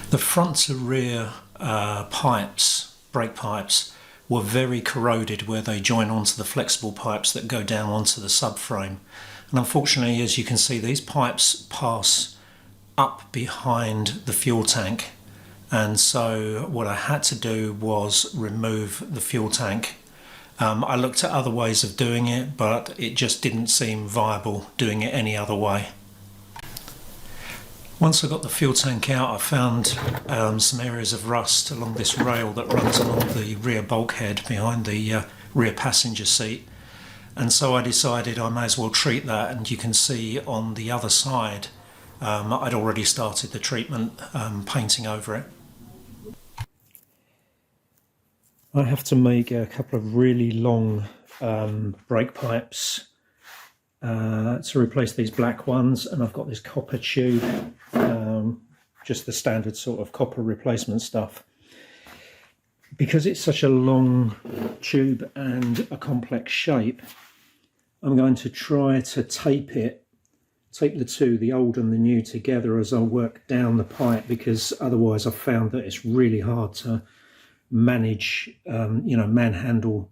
The front to rear brake pipes, were very corroded where they join onto the flexible pipes that go down onto the subframe. And unfortunately, as you can see, these pipes pass up behind the fuel tank. And so what I had to do was remove the fuel tank. I looked at other ways of doing it, but it just didn't seem viable doing it any other way. Once I got the fuel tank out, I found some areas of rust along this rail that runs along the rear bulkhead behind the rear passenger seat. And so I decided I may as well treat that, and you can see on the other side I'd already started the treatment, painting over it. I have to make a couple of really long brake pipes to replace these black ones, and I've got this copper tube, just the standard sort of copper replacement stuff. Because it's such a long tube and a complex shape, I'm going to try to tape the two, the old and the new, together as I work down the pipe, because otherwise I've found that it's really hard to manage, manhandle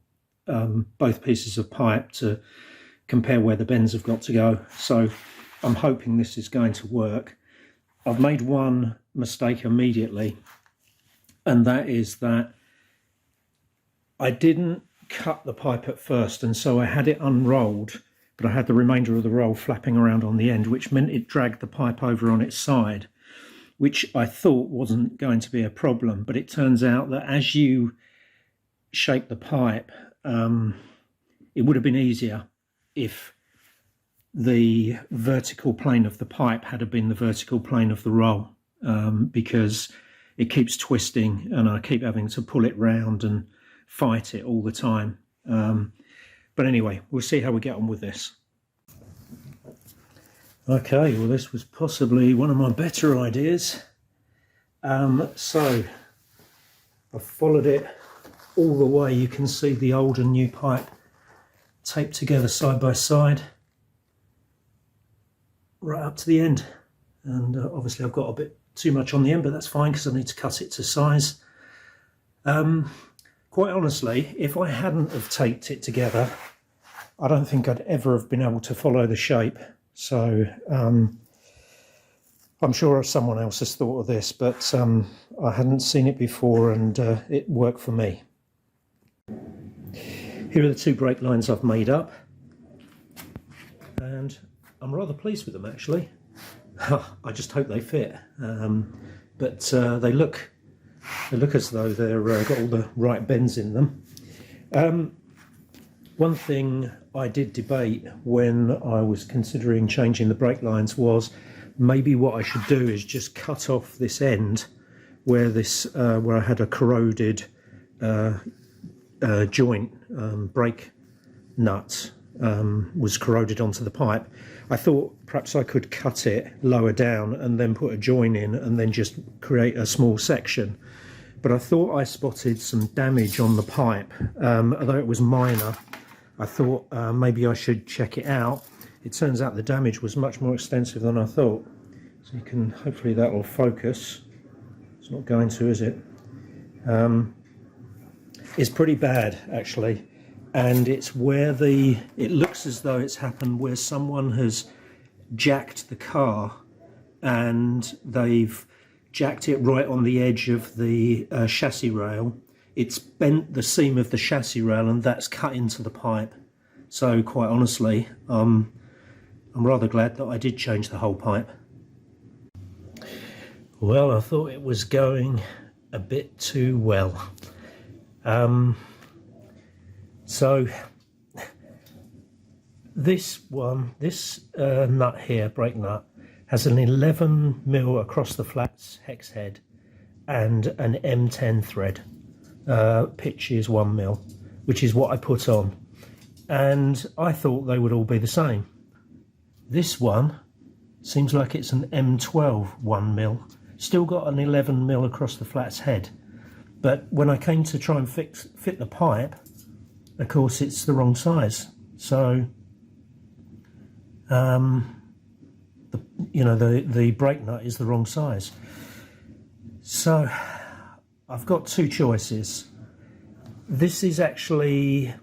both pieces of pipe to compare where the bends have got to go. So I'm hoping this is going to work. I've made one mistake immediately, and that is that I didn't cut the pipe at first, and so I had it unrolled, but I had the remainder of the roll flapping around on the end, which meant it dragged the pipe over on its side, which I thought wasn't going to be a problem. But it turns out that as you shape the pipe, it would have been easier if the vertical plane of the pipe had been the vertical plane of the roll, because it keeps twisting and I keep having to pull it round and fight it all the time. But anyway, we'll see how we get on with this. Okay, well, this was possibly one of my better ideas. So I've followed it all the way. You can see the old and new pipe taped together side by side right up to the end, and obviously I've got a bit too much on the end, but that's fine because I need to cut it to size. Quite honestly, if I hadn't have taped it together, I don't think I'd ever have been able to follow the shape. So I'm sure someone else has thought of this, but I hadn't seen it before, and it worked for me. Here are the two brake lines I've made up, and I'm rather pleased with them actually. I just hope they fit, but they look as though they're got all the right bends in them. One thing I did debate when I was considering changing the brake lines was maybe what I should do is just cut off this end where I had a corroded joint, brake nut was corroded onto the pipe. I thought perhaps I could cut it lower down and then put a join in and then just create a small section. But I thought I spotted some damage on the pipe, although it was minor. I thought maybe I should check it out. It turns out the damage was much more extensive than I thought. So you can, hopefully that will focus. It's not going to, is it? It's pretty bad actually, and it's where it looks as though it's happened where someone has jacked the car and they've jacked it right on the edge of the chassis rail. It's bent the seam of the chassis rail and that's cut into the pipe. So quite honestly, I'm rather glad that I did change the whole pipe. Well, I thought it was going a bit too well. So this nut here, brake nut, has an 11mm across the flats hex head and an M10 thread. Pitch is 1mm, which is what I put on, and I thought they would all be the same. This one seems like it's an M12 1mm, still got an 11mm across the flats head, but when I came to try and fit the pipe, of course it's the wrong size. So the brake nut is the wrong size. So I've got two choices. This is actually,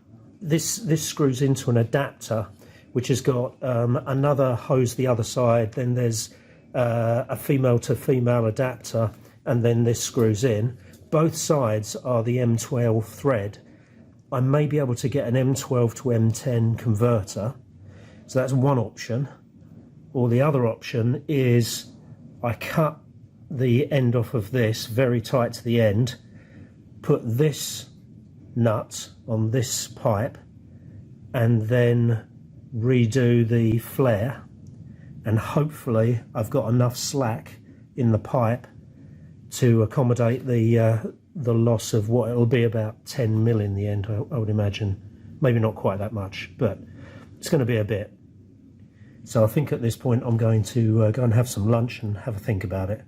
this screws into an adapter which has got another hose the other side, then there's a female to female adapter, and then this screws in. Both sides are the M12 thread. I may be able to get an M12 to M10 converter, so that's one option. Or the other option is I cut the end off of this very tight to the end, put this nut on this pipe, and then redo the flare, and hopefully I've got enough slack in the pipe to accommodate the loss of what it'll be about 10 mil in the end, I would imagine. Maybe not quite that much, but it's going to be a bit. So I think at this point I'm going to go and have some lunch and have a think about it.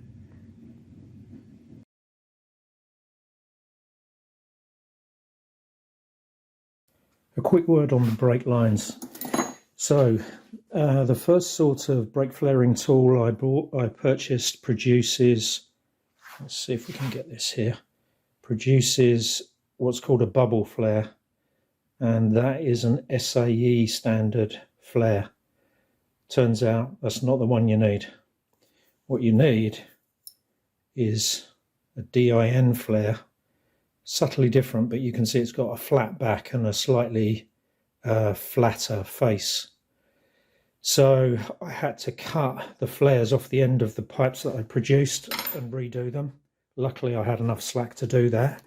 A quick word on the brake lines. So the first sort of brake flaring tool I purchased produces, let's see if we can get this here, produces what's called a bubble flare, and that is an SAE standard flare. Turns out that's not the one you need. What you need is a DIN flare, subtly different, but you can see it's got a flat back and a slightly flatter face. So I had to cut the flares off the end of the pipes that I produced and redo them. Luckily I had enough slack to do that.